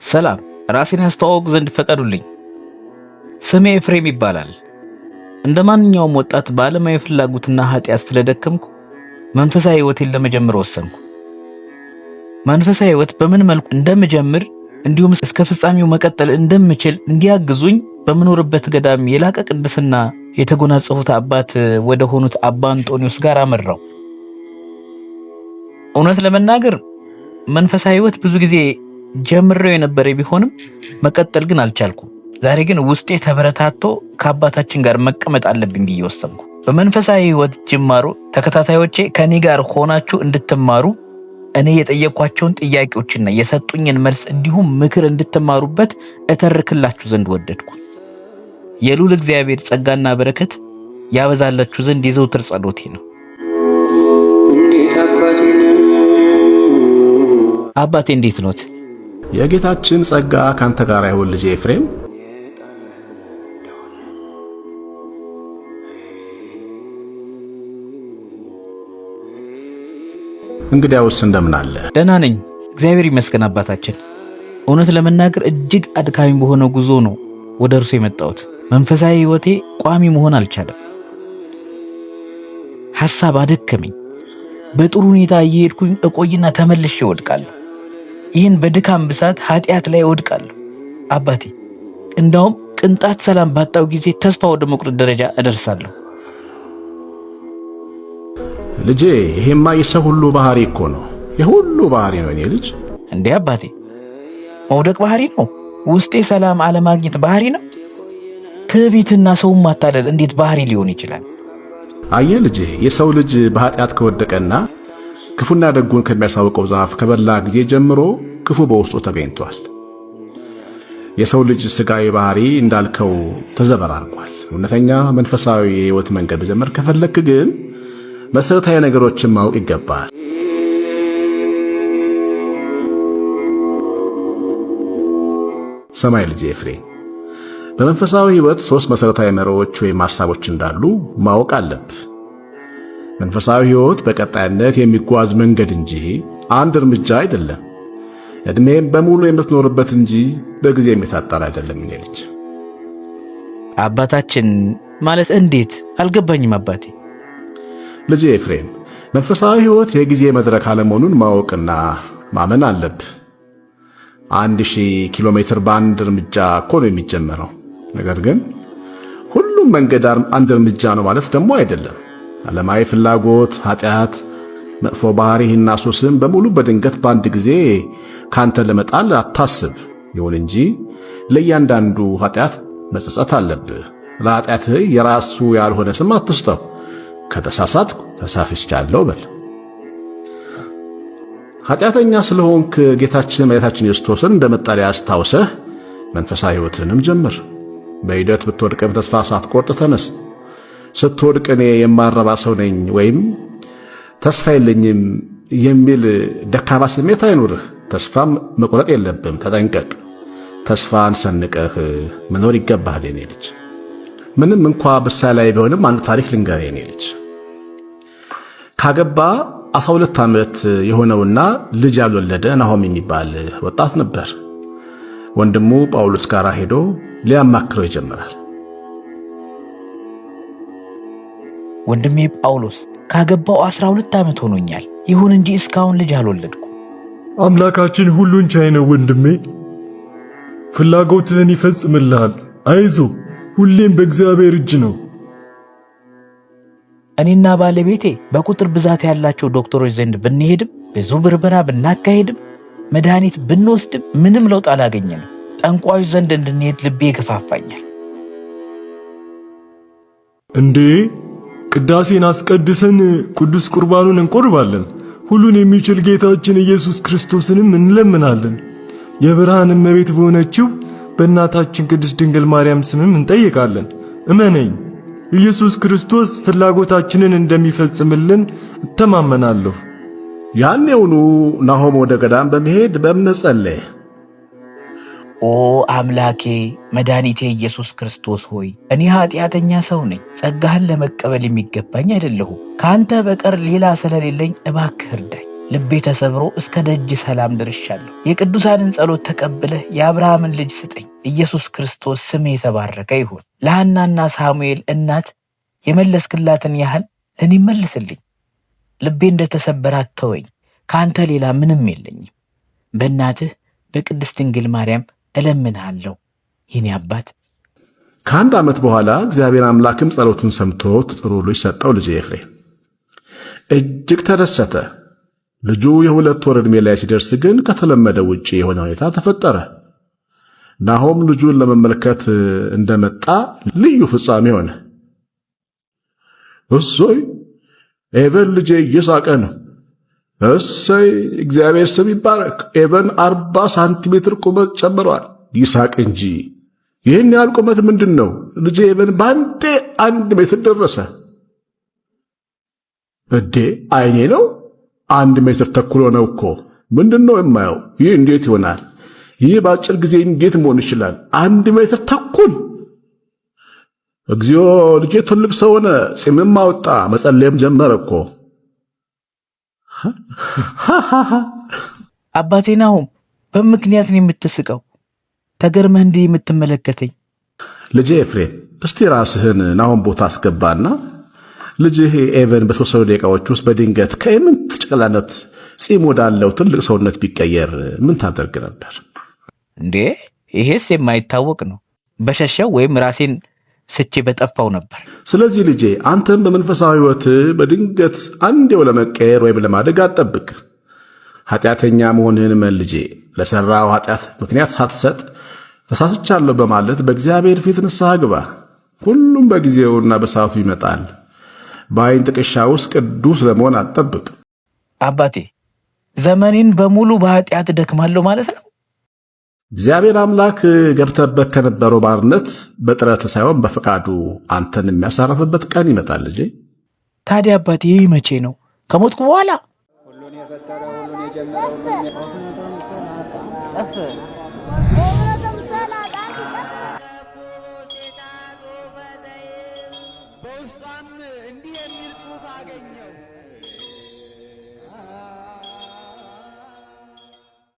ሰላም፣ ራሴን አስተዋውቅ ዘንድ ፈቀዱልኝ። ስሜ ኤፍሬም ይባላል። እንደማንኛውም ወጣት በዓለማዊ ፍላጎትና ኃጢአት ስለደከምኩ መንፈሳዊ ሕይወቴን ለመጀመር ወሰንኩ። መንፈሳዊ ሕይወት በምን መልኩ እንደምጀምር እንዲሁም እስከ ፍጻሜው መቀጠል እንደምችል እንዲያግዙኝ በምኖርበት ገዳም የላቀ ቅድስና የተጎናጸፉት አባት ወደ ሆኑት አባ አንጦኒዮስ ጋር አመራው። እውነት ለመናገር መንፈሳዊ ሕይወት ብዙ ጊዜ ጀምሬው የነበረ ቢሆንም መቀጠል ግን አልቻልኩም። ዛሬ ግን ውስጤ ተበረታቶ ከአባታችን ጋር መቀመጥ አለብኝ ብዬ ወሰንኩ። በመንፈሳዊ ሕይወት ጅማሮ ተከታታዮቼ ከኔ ጋር ሆናችሁ እንድትማሩ እኔ የጠየኳቸውን ጥያቄዎችና የሰጡኝን መልስ እንዲሁም ምክር እንድትማሩበት እተርክላችሁ ዘንድ ወደድኩ። የልዑል እግዚአብሔር ጸጋና በረከት ያበዛላችሁ ዘንድ የዘውትር ጸሎቴ ነው። አባቴ እንዴት ኖት? የጌታችን ጸጋ ካንተ ጋር ይሁን ልጄ ኤፍሬም። እንግዲያውስ እንደምን አለ? ደህና ነኝ፣ እግዚአብሔር ይመስገን አባታችን። እውነት ለመናገር እጅግ አድካሚ በሆነ ጉዞ ነው ወደ እርሱ የመጣሁት። መንፈሳዊ ሕይወቴ ቋሚ መሆን አልቻለም። ሐሳብ አደከመኝ። በጥሩ ሁኔታ እየሄድኩኝ እቆይና ተመልሼ እወድቃለሁ። ይህን በድካም ብዛት ኃጢአት ላይ እወድቃለሁ። አባቴ እንዳውም ቅንጣት ሰላም ባጣው ጊዜ ተስፋ ወደ መቁረጥ ደረጃ እደርሳለሁ። ልጄ ይሄማ የሰው ሁሉ ባህሪ እኮ ነው። የሁሉ ባህሪ ነው። እኔ ልጅ እንዴ አባቴ፣ መውደቅ ባህሪ ነው? ውስጤ ሰላም አለማግኘት ባህሪ ነው? ትዕቢትና ሰውን ማታለል እንዴት ባህሪ ሊሆን ይችላል? አየህ ልጄ፣ የሰው ልጅ በኃጢአት ከወደቀና ክፉና ደጉን ከሚያሳውቀው ዛፍ ከበላ ጊዜ ጀምሮ ክፉ በውስጡ ተገኝቷል። የሰው ልጅ ሥጋዊ ባህሪ እንዳልከው ተዘበራርቋል። እውነተኛ መንፈሳዊ የሕይወት መንገድ መጀመር ከፈለክ ግን መሠረታዊ ነገሮችን ማወቅ ይገባል። ሰማይ ልጄ ኤፍሬም፣ በመንፈሳዊ ሕይወት 3 መሠረታዊ መርሆች ወይም ሐሳቦች እንዳሉ ማወቅ አለብህ። መንፈሳዊ ሕይወት በቀጣይነት የሚጓዝ መንገድ እንጂ አንድ እርምጃ አይደለም። ዕድሜም በሙሉ የምትኖርበት እንጂ በጊዜ የሚታጠር አይደለም። እኔ ልጅ አባታችን ማለት እንዴት? አልገባኝም አባቴ። ልጄ ኤፍሬም፣ መንፈሳዊ ሕይወት የጊዜ መድረክ አለመሆኑን ማወቅና ማመን አለብህ። 1000 ኪሎ ሜትር በአንድ እርምጃ እኮ ነው የሚጀመረው። ነገር ግን ሁሉም መንገድ አንድ እርምጃ ነው ማለት ደግሞ አይደለም። ዓለማዊ ፍላጎት፣ ኃጢአት፣ መጥፎ ባህሪህና ሱስም በሙሉ በድንገት በአንድ ጊዜ ካንተ ለመጣል አታስብ። ይሁን እንጂ ለእያንዳንዱ ኃጢአት መጸጸት አለብህ። ለኃጢአትህ የራሱ ያልሆነ ስም አትስጠው። ከተሳሳትኩ ተሳስቻለሁ በል። ኃጢአተኛ ስለሆንክ ጌታችን መድኃኒታችን ክርስቶስን እንደ መጣሪያ አስታውሰህ መንፈሳዊ ሕይወትንም ጀምር። በሂደት ብትወድቅም ተስፋ ሳትቆርጥ ተነስ። ስትወድቅ እኔ የማረባ ሰው ነኝ ወይም ተስፋ የለኝም የሚል ደካማ ስሜት አይኑርህ። ተስፋም መቁረጥ የለብም። ተጠንቀቅ። ተስፋን ሰንቀህ መኖር ይገባሃል የኔ ልጅ። ምንም እንኳ ምሳሌያዊ ቢሆንም አንድ ታሪክ ልንገርህ የኔ ልጅ። ካገባ 12 ዓመት የሆነውና ልጅ ያልወለደ ናሆም የሚባል ወጣት ነበር። ወንድሙ ጳውሎስ ጋር ሄዶ ሊያማክረው ይጀምራል። ወንድሜ ጳውሎስ ካገባው 12 ዓመት ሆኖኛል። ይሁን እንጂ እስካሁን ልጅ አልወለድኩ። አምላካችን ሁሉን ቻይ ነው ወንድሜ፣ ፍላጎትህን ይፈጽምልሃል። አይዞ፣ ሁሌም በእግዚአብሔር እጅ ነው። እኔና ባለቤቴ በቁጥር ብዛት ያላቸው ዶክተሮች ዘንድ ብንሄድም ብዙ ብርበራ ብናካሄድም መድኃኒት ብንወስድም ምንም ለውጥ አላገኘንም። ጠንቋዮች ዘንድ እንድንሄድ ልቤ ይገፋፋኛል። እንዴ ቅዳሴን አስቀድሰን ቅዱስ ቁርባኑን እንቆርባለን። ሁሉን የሚችል ጌታችን ኢየሱስ ክርስቶስንም እንለምናለን። የብርሃን እመቤት በሆነችው በእናታችን ቅድስት ድንግል ማርያም ስምም እንጠይቃለን። እመነኝ፣ ኢየሱስ ክርስቶስ ፍላጎታችንን እንደሚፈጽምልን እተማመናለሁ። ያኔውኑ ናሆም ወደ ገዳም በመሄድ በእምነት ጸለየ። ኦ አምላኬ መድኃኒቴ ኢየሱስ ክርስቶስ ሆይ እኔ ኃጢአተኛ ሰው ነኝ፣ ጸጋህን ለመቀበል የሚገባኝ አይደለሁም። ከአንተ በቀር ሌላ ስለሌለኝ እባክህ እርዳኝ። ልቤ ተሰብሮ እስከ ደጅ ሰላም ደርሻለሁ። የቅዱሳንን ጸሎት ተቀብለህ የአብርሃምን ልጅ ስጠኝ። ኢየሱስ ክርስቶስ ስም የተባረከ ይሁን። ለሐናና ሳሙኤል እናት የመለስክላትን ያህል ለእኔ መልስልኝ። ልቤ እንደተሰበረ አትተወኝ። ከአንተ ሌላ ምንም የለኝም። በእናትህ በቅድስት ድንግል ማርያም እለምንሃለሁ የኔ አባት። ከአንድ ዓመት በኋላ እግዚአብሔር አምላክም ጸሎቱን ሰምቶት ጥሩ ልጅ ሰጠው። ልጅ ኤፍሬም እጅግ ተደሰተ። ልጁ የ2 ወር ዕድሜ ላይ ሲደርስ ግን ከተለመደ ውጪ የሆነ ሁኔታ ተፈጠረ። ናሆም ልጁን ለመመልከት እንደመጣ ልዩ ፍጻሜ ሆነ። እሰይ ኤቨን ልጄ እየሳቀ ነው። እሰይ እግዚአብሔር ስም ይባረክ። ኤቨን 40 ሳንቲሜትር ቁመት ጨምሯል። ይሳቅ እንጂ ይህን ያህል ቁመት ምንድን ነው? ልጄ ኤቨን በአንዴ 1 ሜትር ደረሰ። እዴ አይኔ ነው 1 ሜትር ተኩል ሆነው እኮ። ምንድን ነው የማየው? ይህ እንዴት ይሆናል? ይህ በአጭር ጊዜ እንዴት መሆን ይችላል? 1 ሜትር ተኩል። እግዚኦ ልጄ ትልቅ ሰው ሆነ፣ ጺምም አወጣ፣ መጸለይም ጀመረ እኮ። አባቴ ናሆም በምክንያት ነው የምትስቀው? ተገርመህ እንዲህ የምትመለከተኝ? ልጄ ኤፍሬም እስቲ ራስህን ናሆም ቦታ አስገባና ልጅህ ኤቨን በተወሰኑ ደቂቃዎች ውስጥ በድንገት ከምን ጭቅላነት ጺም ወዳለው ትልቅ ሰውነት ቢቀየር ምን ታደርግ ነበር? እንዴ ይሄስ የማይታወቅ ነው። በሸሸው ወይም ራሴን ስቼ በጠፋው ነበር። ስለዚህ ልጄ አንተም በመንፈሳዊ ሕይወት በድንገት አንዴው ለመቀየር ወይም ለማደግ አትጠብቅ። ኃጢአተኛ መሆንህን መን ልጄ ለሠራው ኃጢአት ምክንያት ሳትሰጥ ተሳስቻለሁ በማለት በእግዚአብሔር ፊት ንስሐ ግባ። ሁሉም በጊዜውና በሰዓቱ ይመጣል። በዓይን ጥቅሻ ውስጥ ቅዱስ ለመሆን አትጠብቅ። አባቴ ዘመኔን በሙሉ በኃጢአት ደክማለሁ ማለት ነው? እግዚአብሔር አምላክ ገብተበት ከነበረው ባርነት በጥረት ሳይሆን በፈቃዱ አንተን የሚያሳርፍበት ቀን ይመጣል ልጄ። ታዲያ አባቴ ይህ መቼ ነው? ከሞትኩ በኋላ? ሁሉን የፈጠረ ሁሉን የጀመረ ሁሉን